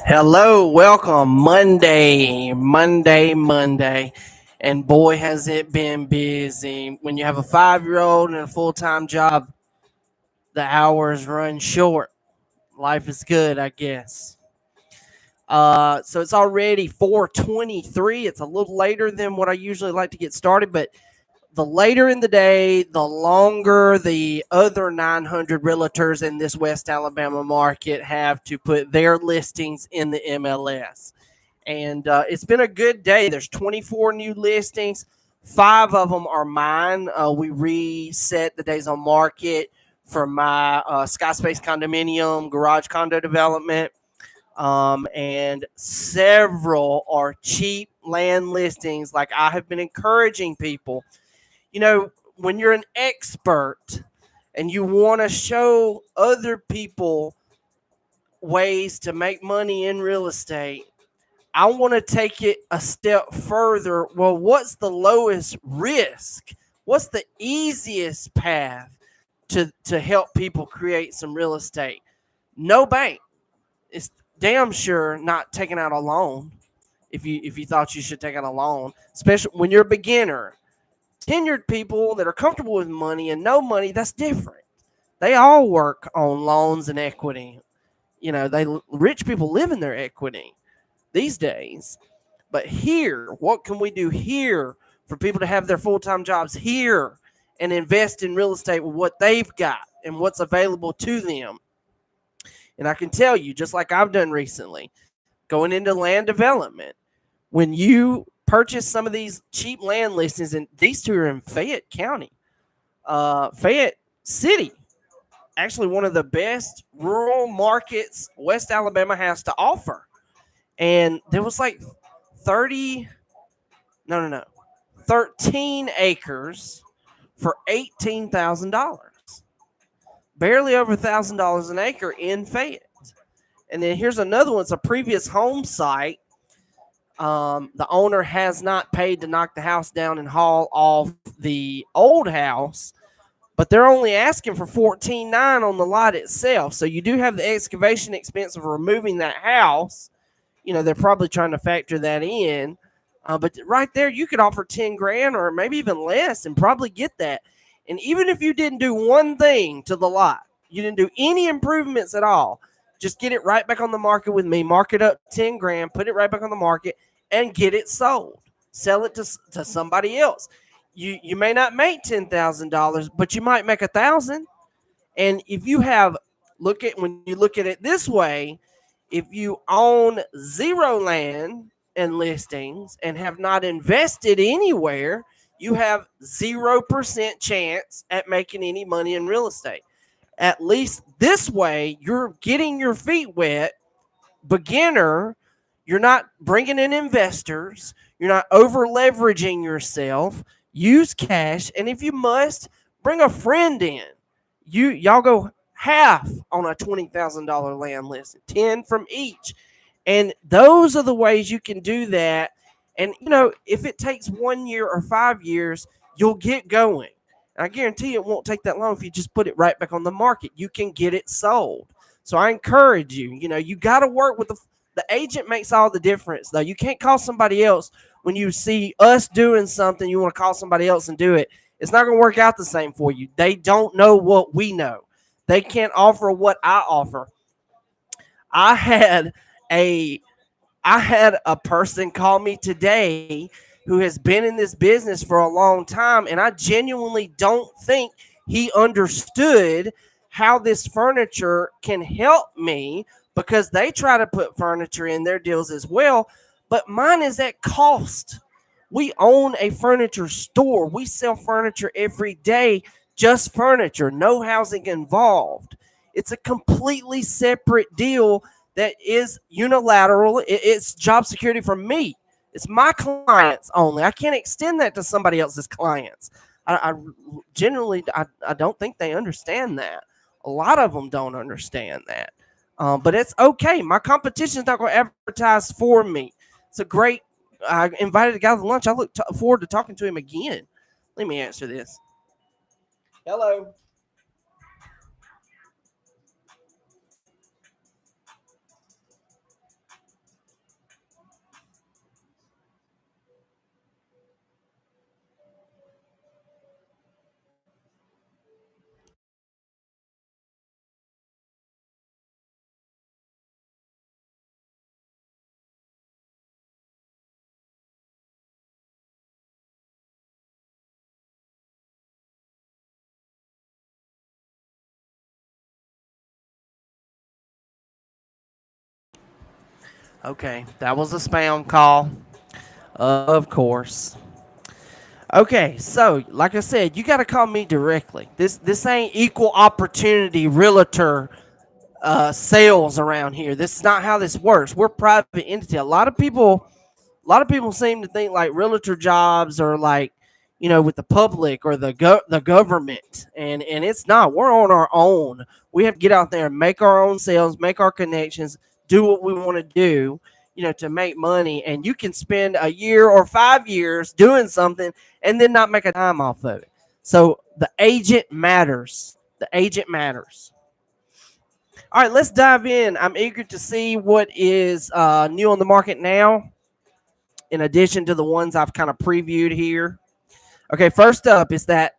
Hello, welcome. Monday. And boy, has it been busy. When you have a 5-year-old and a full time job, the hours run short. Life is good, I guess. So it's already 4:23. It's a little later than what I usually like to get started, but the later in the day, the longer the other 900 realtors in this West Alabama market have to put their listings in the MLS. And it's been a good day. There's 24 new listings. 5 of them are mine. We reset the days on market for my Skyspace condominium garage condo development. And several are cheap land listings, like I have been encouraging people. When you're an expert and you want to show other people ways to make money in real estate, I want to take it a step further. Well, what's the lowest risk? What's the easiest path to help people create some real estate? No bank. It's damn sure not taking out a loan if you thought you should take out a loan, especially when you're a beginner. Tenured people that are comfortable with money and no money, that's different. They all work on loans and equity. Rich people live in their equity these days. But here, what can we do here for people to have their full-time jobs here and invest in real estate with what they've got and what's available to them? And I can tell you, just like I've done recently, going into land development, when you purchase some of these cheap land listings, and these two are in Fayette County, Fayette City, actually one of the best rural markets West Alabama has to offer. And there was like 13 acres for $18,000. Barely over $1,000 an acre in Fayette. And then here's another one. It's a previous home site. The owner has not paid to knock the house down and haul off the old house, but they're only asking for $14,900 on the lot itself. So you do have the excavation expense of removing that house. They're probably trying to factor that in. But right there, you could offer $10,000 or maybe even less and probably get that. And even if you didn't do one thing to the lot, you didn't do any improvements at all, just get it right back on the market with me, mark it up $10,000, put it right back on the market, and get it sold. Sell it to somebody else. You may not make $10,000, but you might make $1,000. And if you when you look at it this way, if you own zero land and listings and have not invested anywhere, you have 0% chance at making any money in real estate. At least this way, you're getting your feet wet. Beginner, you're not bringing in investors. You're not over leveraging yourself. Use cash. And if you must, bring a friend in. Y'all go half on a $20,000 land listing, 10 from each. And those are the ways you can do that. And, if it takes 1 year or 5 years, you'll get going. And I guarantee it won't take that long if you just put it right back on the market. You can get it sold. So I encourage you, you got to work with the agent makes all the difference, though. You can't call somebody else when you see us doing something. You want to call somebody else and do it. It's not going to work out the same for you. They don't know what we know. They can't offer what I offer. I had a person call me today who has been in this business for a long time, and I genuinely don't think he understood how this furniture can help me, because they try to put furniture in their deals as well, but mine is at cost. We own a furniture store. We sell furniture every day, just furniture, no housing involved. It's a completely separate deal that is unilateral. It's job security for me. It's my clients only. I can't extend that to somebody else's clients. I generally don't think they understand that. A lot of them don't understand that. But it's okay. My competition's not going to advertise for me. It's a great. I invited a guy to lunch. I look forward to talking to him again. Let me answer this. Hello. Okay, that was a spam call, of course. Okay, so like I said, you got to call me directly. This ain't equal opportunity realtor sales around here. This is not how this works. We're a private entity. A lot of people seem to think like realtor jobs are like, with the public or the government, and it's not. We're on our own. We have to get out there and make our own sales, make our connections, do what we want to do, to make money. And you can spend a year or 5 years doing something and then not make a dime off of it. So the agent matters. The agent matters. All right, let's dive in. I'm eager to see what is new on the market now, in addition to the ones I've kind of previewed here. Okay, first up is that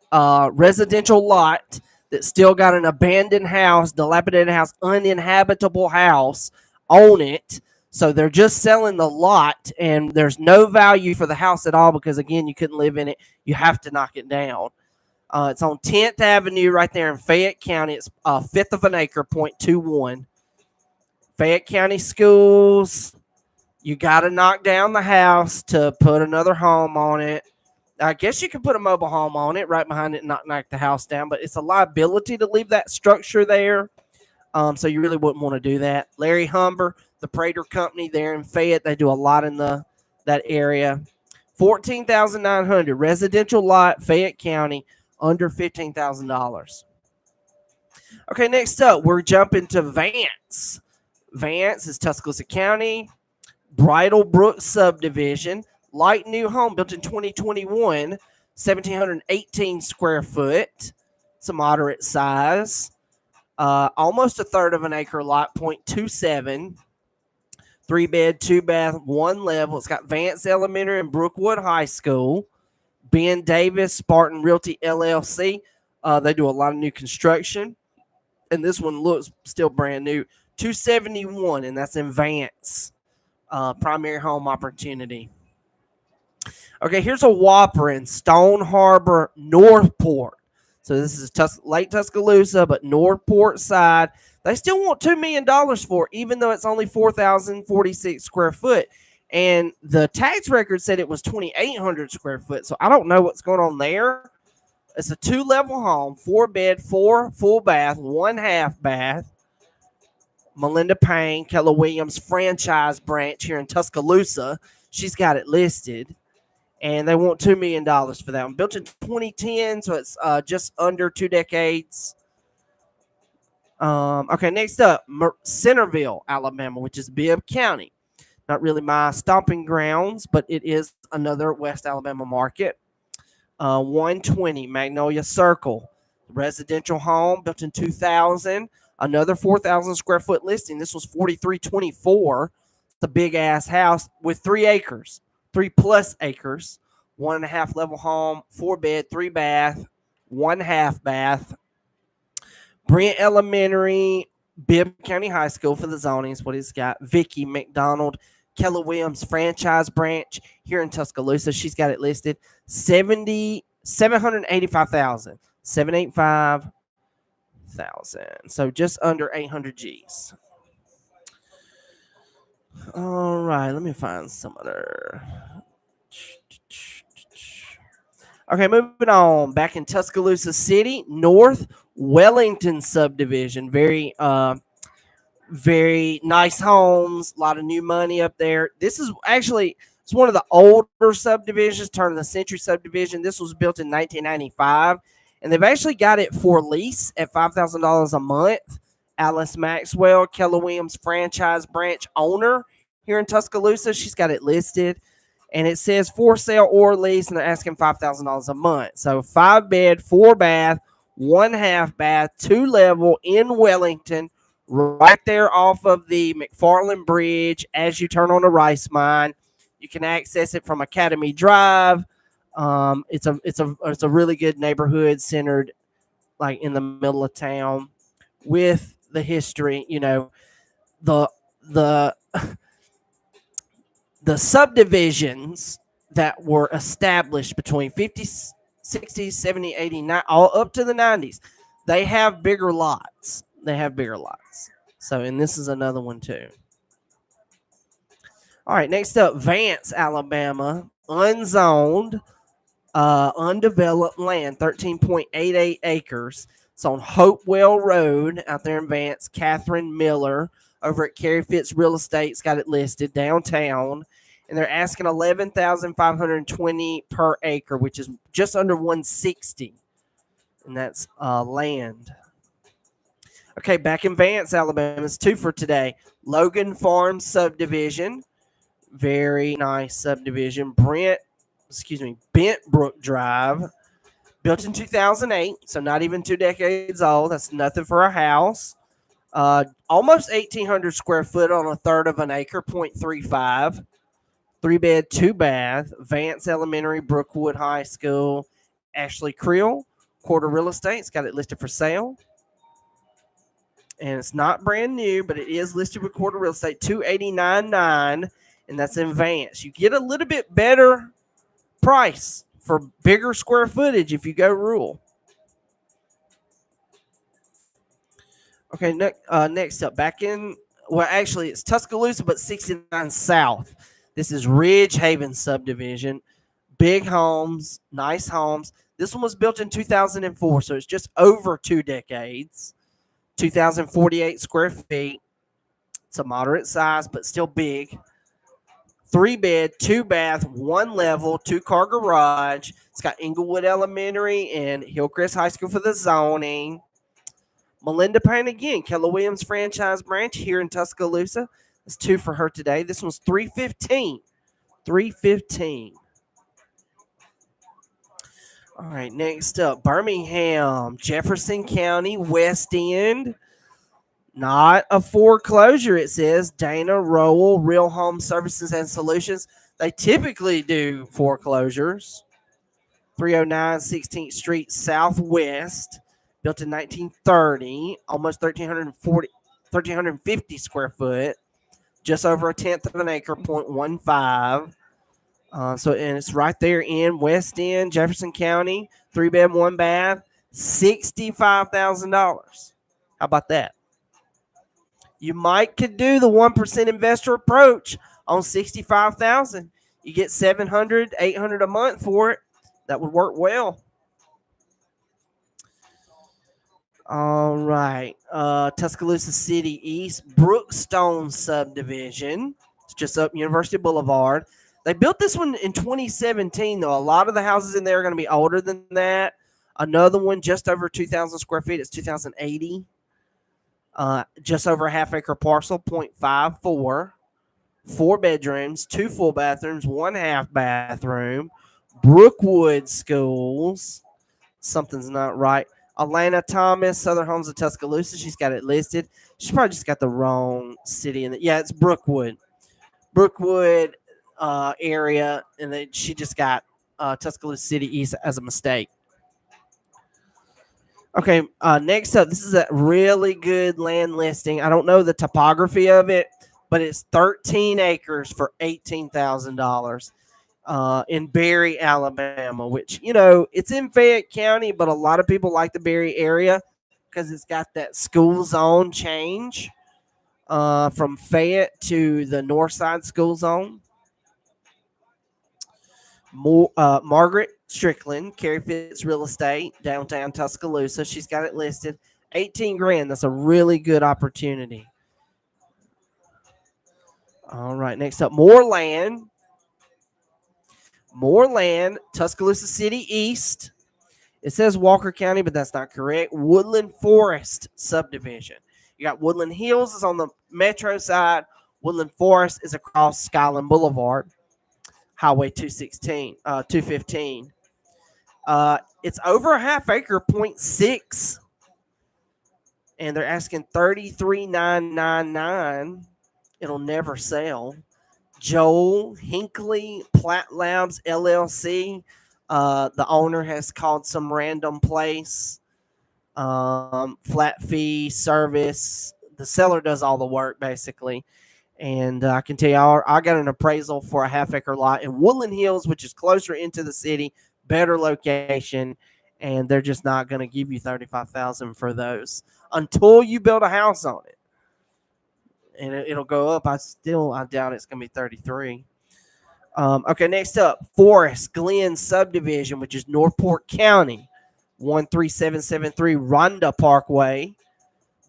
residential lot that still got an abandoned house, dilapidated house, uninhabitable house on it. So they're just selling the lot, and there's no value for the house at all because, again, you couldn't live in it. You have to knock it down. It's on 10th Avenue right there in Fayette County. It's a fifth of an acre, 0.21. Fayette County Schools. You got to knock down the house to put another home on it. I guess you could put a mobile home on it right behind it and not knock the house down, but it's a liability to leave that structure there. So you really wouldn't want to do that. Larry Humber, the Prater Company there in Fayette, they do a lot in that area. 14,900 residential lot, Fayette County, under $15,000. Okay, next up, we're jumping to Vance. Vance is Tuscaloosa County, Bridal Brook subdivision, light new home built in 2021, 1,718 square foot. It's a moderate size. Almost a third of an acre lot, 0.27. 3 bed, 2 bath, 1 level. It's got Vance Elementary and Brookwood High School. Ben Davis, Spartan Realty LLC. They do a lot of new construction. And this one looks still brand new. 271, and that's in Vance. Primary home opportunity. Okay, here's a whopper in Stone Harbor, Northport. So this is Lake Tuscaloosa, but Northport side. They still want $2 million for it, even though it's only 4,046 square foot. And the tax record said it was 2,800 square foot. So I don't know what's going on there. It's a 2-level home, 4 bed, 4 full bath, 1 half bath. Melinda Payne, Keller Williams franchise branch here in Tuscaloosa. She's got it listed. And they want $2 million for that one. Built in 2010, so it's just under 2 decades. Okay, next up, Centerville, Alabama, which is Bibb County. Not really my stomping grounds, but it is another West Alabama market. 120, Magnolia Circle. Residential home built in 2000. Another 4,000 square foot listing. This was 4,324. It's a big ass house with 3 acres, 3+ acres, 1.5 level home, 4 bed, 3 bath, 1 half bath. Brent Elementary, Bibb County High School for the zoning is what it's got. Vicky McDonald, Keller Williams franchise branch here in Tuscaloosa. She's got it listed 785,000, 785,000. So just under 800 G's. All right, let me find some other. Okay, moving on. Back in Tuscaloosa City, North Wellington subdivision. Very nice homes. A lot of new money up there. This is actually it's one of the older subdivisions, turn of the century subdivision. This was built in 1995, and they've actually got it for lease at $5,000 a month Alice Maxwell, Keller Williams franchise branch owner here in Tuscaloosa. She's got it listed, and it says for sale or lease, and they're asking $5,000 a month. So 5-bed, 4-bath, 1/2 bath, 2-level in Wellington, right there off of the McFarland Bridge. As you turn on the rice mine, you can access it from Academy Drive. It's a really good neighborhood centered like in the middle of town with the history. The the the subdivisions that were established between 50s, 60s, 70s, 80s, all up to the 90s, they have bigger lots. So, and this is another one too. All right, next up, Vance, Alabama, unzoned, undeveloped land, 13.88 acres. It's on Hopewell Road out there in Vance. Catherine Miller over at Carrie Fitz Real Estate's got it listed downtown, and they're asking $11,520 per acre, which is just under $160, and that's land. Okay, back in Vance, Alabama, it's 2 for today. Logan Farm subdivision, very nice subdivision. Bentbrook Drive, built in 2008, so not even 2 decades old. That's nothing for a house. Almost 1,800 square foot on 1/3 of an acre, 0.35. 3-bed, 2-bath. Vance Elementary, Brookwood High School. Ashley Creel, Quarter Real Estate's got it listed for sale. And it's not brand new, but it is listed with Quarter Real Estate, $289,900, and that's in Vance. You get a little bit better price for bigger square footage if you go rural. Okay, next up, actually it's Tuscaloosa, but 69 South. This is Ridge Haven subdivision. Big homes, nice homes. This one was built in 2004, so it's just over 2 decades. 2,048 square feet. It's a moderate size, but still big. 3-bed, 2-bath, 1-level, 2-car garage. It's got Inglewood Elementary and Hillcrest High School for the zoning. Melinda Payne again, Keller Williams franchise branch here in Tuscaloosa. That's 2 for her today. This one's $315. $315. All right, next up, Birmingham, Jefferson County, West End. Not a foreclosure, it says. Dana Rowell, Real Home Services and Solutions. They typically do foreclosures. 309 16th Street Southwest, built in 1930, almost 1,350 square foot, just over 1/10 of an acre, 0.15. And it's right there in West End, Jefferson County, 3-bed, 1-bath, $65,000. How about that? You could do the 1% investor approach on $65,000. You get $700, $800 a month for it. That would work well. All right. Tuscaloosa City East, Brookstone subdivision. It's just up University Boulevard. They built this one in 2017, though. A lot of the houses in there are going to be older than that. Another one just over 2,000 square feet. It's 2,080. Just over a half-acre parcel, 0.54. 4 bedrooms, 2 full bathrooms, 1/2 bathroom. Brookwood Schools. Something's not right. Alana Thomas, Southern Homes of Tuscaloosa. She's got it listed. She's probably just got the wrong city in it. Yeah, it's Brookwood. Brookwood area, and then she just got Tuscaloosa City East as a mistake. Okay, next up, this is a really good land listing. I don't know the topography of it, but it's 13 acres for $18,000 in Berry, Alabama, which, it's in Fayette County, but a lot of people like the Berry area because it's got that school zone change from Fayette to the north side school zone. Margaret Strickland, Carrie Fitz Real Estate, downtown Tuscaloosa. She's got it listed. $18,000. That's a really good opportunity. All right, next up, more land. Tuscaloosa City East. It says Walker County, but that's not correct. Woodland Forest subdivision. You got Woodland Hills is on the metro side. Woodland Forest is across Skyland Boulevard, Highway 215. It's over a half acre, .6, and they're asking 33,999. It'll never sell. Joel Hinckley Plat Labs LLC. The owner has called some random place. Flat fee service. The seller does all the work basically. And I can tell you, I got an appraisal for a half acre lot in Woodland Hills, which is closer into the city, better location, and they're just not going to give you $35,000 for those until you build a house on it. And it'll go up. I doubt it's going to be 33. Okay, next up, Forest Glen subdivision, which is Northport County, 13773 Rhonda Parkway.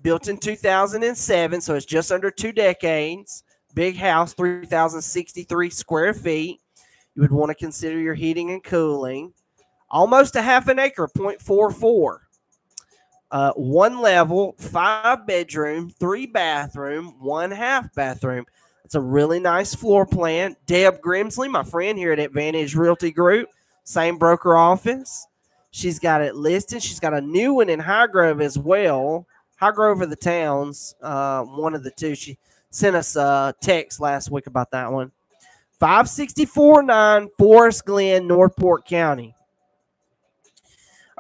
Built in 2007, so it's just under 2 decades. Big house, 3,063 square feet. You would want to consider your heating and cooling. Almost a half an acre, .44. One level, 5 bedroom, 3 bathroom, 1 half bathroom. It's a really nice floor plan. Deb Grimsley, my friend here at Advantage Realty Group, same broker office. She's got it listed. She's got a new one in Highgrove as well. Highgrove or the Towns, one of the two. She sent us a text last week about that one. 5649 Forest Glen, Northport County.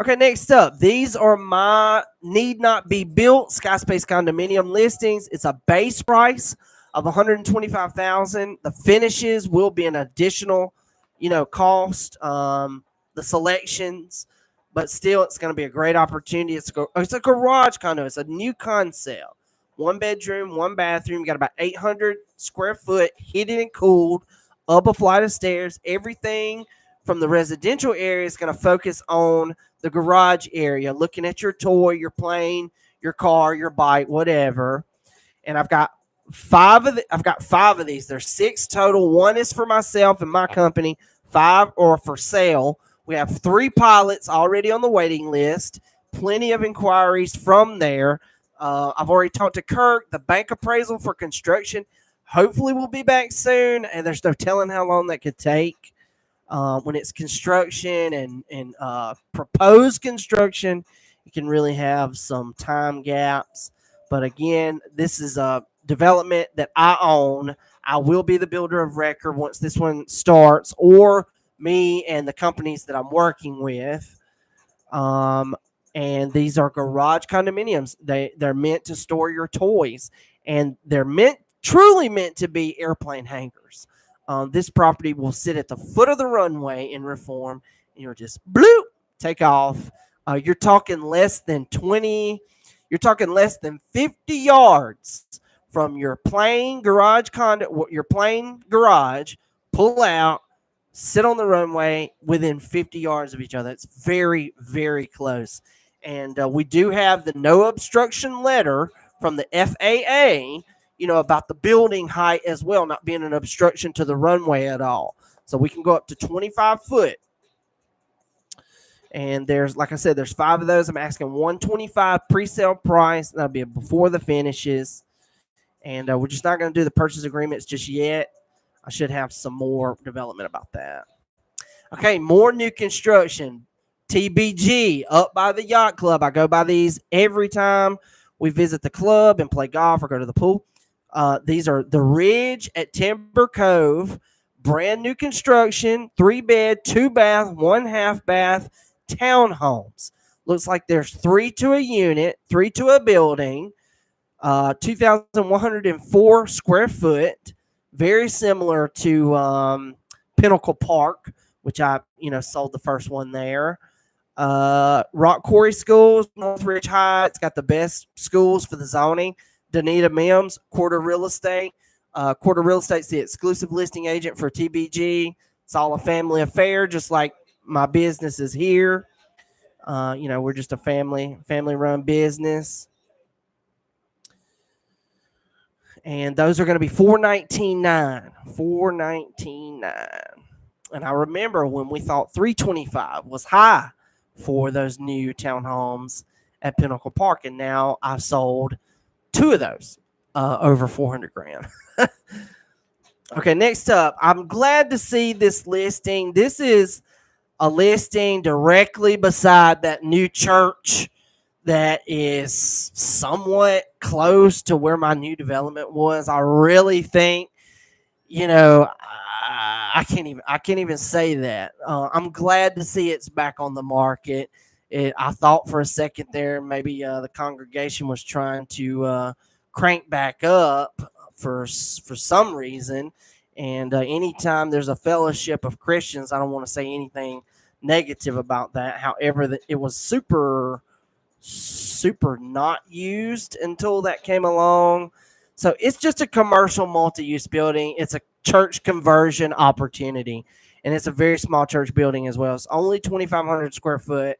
Okay, next up, these are my need not be built Skyspace condominium listings. It's a base price of $125,000. The finishes will be an additional, cost. The selections, but still, it's going to be a great opportunity. It's a garage condo. It's a new concept. 1 bedroom, 1 bathroom. You got about 800 square foot, heated and cooled, up a flight of stairs. Everything from the residential area is going to focus on the garage area, looking at your toy, your plane, your car, your bike, whatever. And I've got 5 of these. There's 6 total. 1 is for myself and my company. 5 are for sale. We have 3 pilots already on the waiting list. Plenty of inquiries from there. I've already talked to Kirk. The bank appraisal for construction hopefully will be back soon, and there's no telling how long that could take. When it's construction and proposed construction, you can really have some time gaps. But again, this is a development that I own. I will be the builder of record once this one starts, or me and the companies that I'm working with. And these are garage condominiums. They're meant to store your toys, and they're truly meant to be airplane hangars. This property will sit at the foot of the runway in Reform, and you'll just bloop, take off. You're talking less than 50 yards from your plane garage pull out, sit on the runway within 50 yards of each other. It's very, very close. And we do have the no obstruction letter from the FAA, about the building height as well, not being an obstruction to the runway at all. So we can go up to 25 foot. And like I said, there's 5 of those. I'm asking $125 pre-sale price. That'll be before the finishes. And we're just not going to do the purchase agreements just yet. I should have some more development about that. Okay, more new construction. TBG, up by the yacht club. I go by these every time we visit the club and play golf or go to the pool. These are the Ridge at Timber Cove. Brand new construction, 3-bed, 2-bath, 1 half bath townhomes. Looks like there's 3 to a unit, 3 to a building. 2,104 square foot, very similar to Pinnacle Park, which I sold the first one there. Rock Quarry Schools, Northridge High. It's got the best schools for the zoning. Danita Mims, Quarter Real Estate. Quarter Real Estate's the exclusive listing agent for TBG. It's all a family affair, just like my business is here. We're just a family-run business. And those are going to be $419,900. And I remember when we thought $325 was high for those new townhomes at Pinnacle Park, and now I sold Two of those over 400 grand. Okay, next up, I'm glad to see this listing. This is a listing directly beside that new church that is somewhat close to where my new development was. I really think, I can't even say that. I'm glad to see it's back on the market. I thought for a second there maybe the congregation was trying to crank back up for some reason. And anytime there's a fellowship of Christians, I don't want to say anything negative about that. However, it was super not used until that came along. So it's just a commercial multi-use building. It's a church conversion opportunity, and it's a very small church building as well. It's only 2,500 square foot,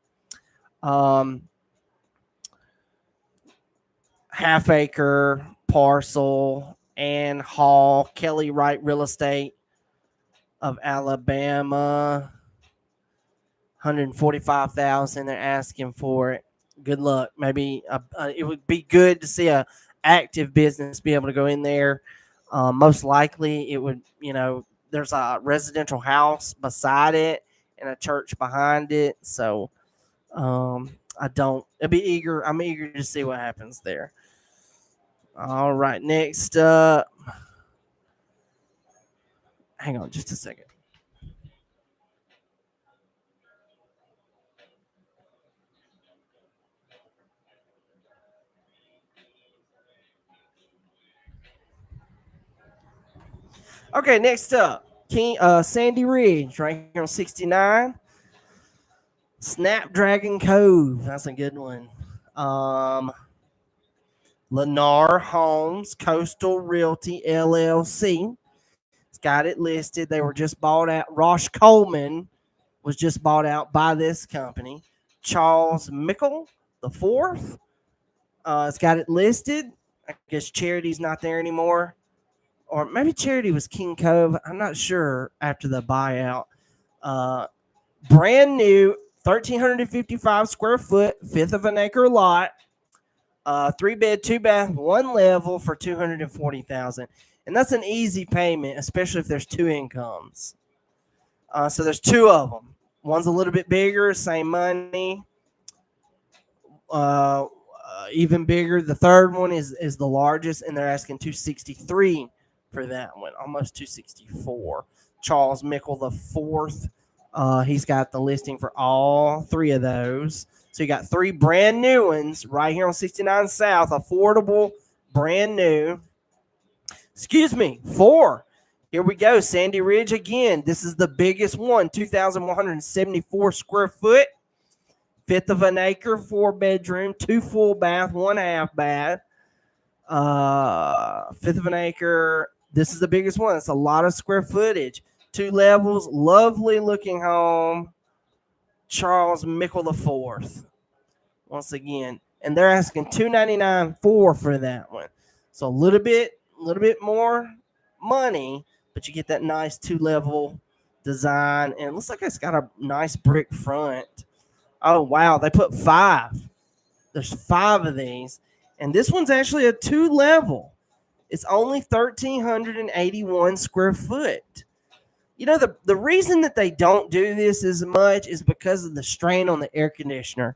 half acre parcel, and Hall, Kelly Wright Real Estate of Alabama. 145,000 they're asking for it. Good luck. Maybe it would be good to see a active business be able to go in there. Most likely it would, there's a residential house beside it and a church behind it. So I'm eager to see what happens there. All right, next up. Hang on just a second. Okay, next up, Sandy Ridge, right here on 69. Snapdragon Cove, that's a good one. Lennar Homes Coastal Realty LLC. It's got it listed. They were just bought out. Rosh Coleman was just bought out by this company. Charles Mickle the fourth. It's got it listed. I guess Charity's not there anymore. Or maybe Charity was King Cove. I'm not sure after the buyout. Brand new, 1,355 square foot, fifth of an acre lot. 3 bed, 2 bath, one level for 240,000, and that's an easy payment, especially if there's two incomes. So there's two of them. One's a little bit bigger, same money. Even bigger. The third one is the largest, and they're asking 263 for that one, almost 264. Charles Mickle the fourth. He's got the listing for all three of those. So you got three brand new ones right here on 69 South, affordable, brand new. Excuse me, four. Here we go, Sandy Ridge again. This is the biggest one, 2,174 square foot, fifth of an acre, 4 bedroom, 2 full bath, 1 half bath. Fifth of an acre. This is the biggest one. It's a lot of square footage. 2 levels, lovely looking home. Charles Mickle the fourth. Once again, and they're asking $299,400 for that one. So a little bit more money, but you get that nice 2-level design, and it looks like it's got a nice brick front. Oh wow, they put 5. There's 5 of these, and this one's actually a 2-level. It's only 1,381 square foot. The reason that they don't do this as much is because of the strain on the air conditioner.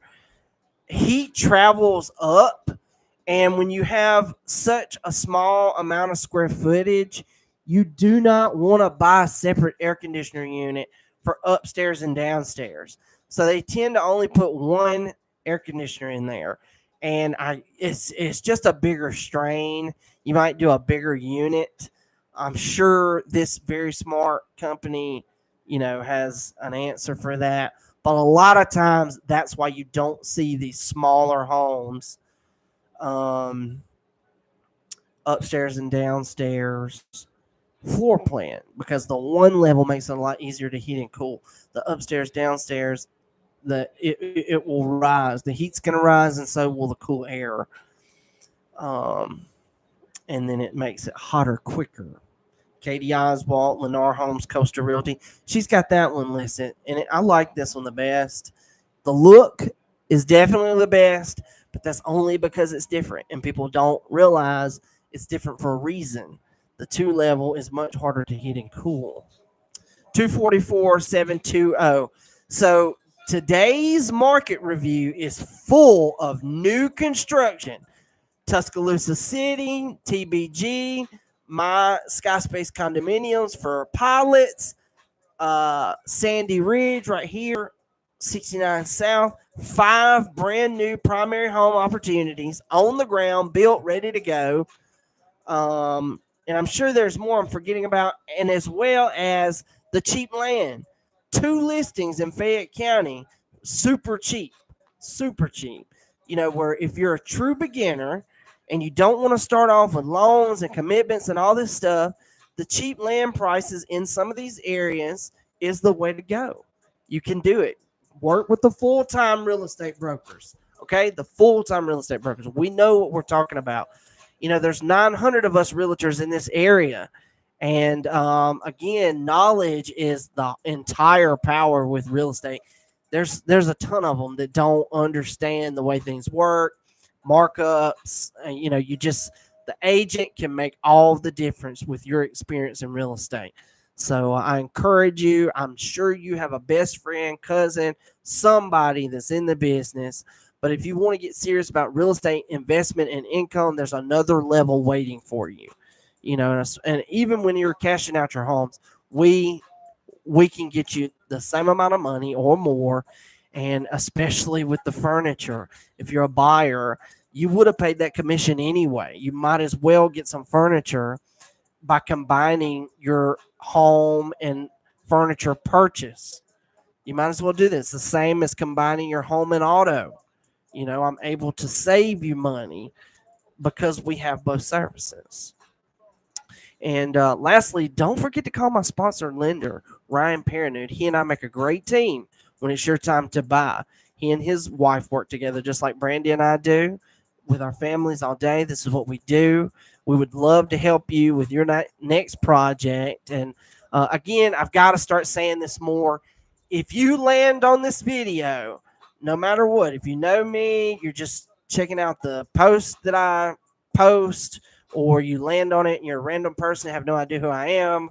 Heat travels up, and when you have such a small amount of square footage, you do not want to buy a separate air conditioner unit for upstairs and downstairs. So they tend to only put one air conditioner in there, and it's just a bigger strain. You might do a bigger unit. I'm sure this very smart company, has an answer for that. But a lot of times, that's why you don't see these smaller homes, upstairs and downstairs floor plan, because the one level makes it a lot easier to heat and cool. The upstairs, downstairs, it will rise. The heat's going to rise, and so will the cool air. And then it makes it hotter quicker. Katie Oswald, Lennar Homes, Coastal Realty. She's got that one listed, and I like this one the best. The look is definitely the best, but that's only because it's different, and people don't realize it's different for a reason. The 2 level is much harder to heat and cool. 244,720. So today's market review is full of new construction. Tuscaloosa City, TBG, my Skyspace condominiums for pilots, Sandy Ridge right here, 69 South, 5 brand new primary home opportunities on the ground, built, ready to go. And I'm sure there's more I'm forgetting about, and as well as the cheap land. 2 listings in Fayette County, super cheap, super cheap. Where if you're a true beginner and you don't want to start off with loans and commitments and all this stuff, the cheap land prices in some of these areas is the way to go. You can do it. Work with the full-time real estate brokers, okay? The full-time real estate brokers. We know what we're talking about. There's 900 of us realtors in this area. And again, knowledge is the entire power with real estate. There's a ton of them that don't understand the way things work, markups. The agent can make all the difference with your experience in real estate. So I encourage you. I'm sure you have a best friend, cousin, somebody that's in the business. But if you want to get serious about real estate investment and income, there's another level waiting for you. And even when you're cashing out your homes, we can get you the same amount of money or more. And especially with the furniture, if you're a buyer, you would have paid that commission anyway. You might as well get some furniture by combining your home and furniture purchase. You might as well do this. The same as combining your home and auto. I'm able to save you money because we have both services. And lastly, don't forget to call my sponsor and lender, Ryan Paranood. He and I make a great team when it's your time to buy. He and his wife work together just like Brandy and I do with our families all day. This is what we do. We would love to help you with your next project. And again, I've got to start saying this more. If you land on this video, no matter what, if you know me, you're just checking out the post that I post, or you land on it and you're a random person, have no idea who I am,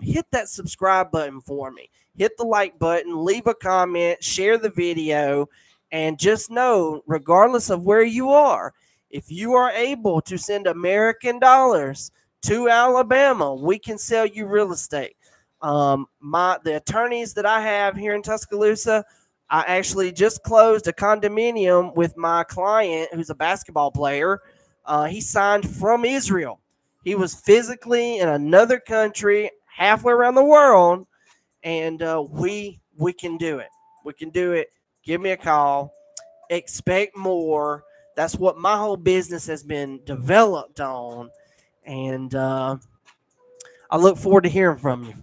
hit that subscribe button for me. Hit the like button, leave a comment, share the video, and just know, regardless of where you are, if you are able to send American dollars to Alabama, we can sell you real estate. The attorneys that I have here in Tuscaloosa, I actually just closed a condominium with my client who's a basketball player. He signed from Israel. He was physically in another country, halfway around the world, and we can do it. We can do it. Give me a call. Expect more. That's what my whole business has been developed on, and I look forward to hearing from you.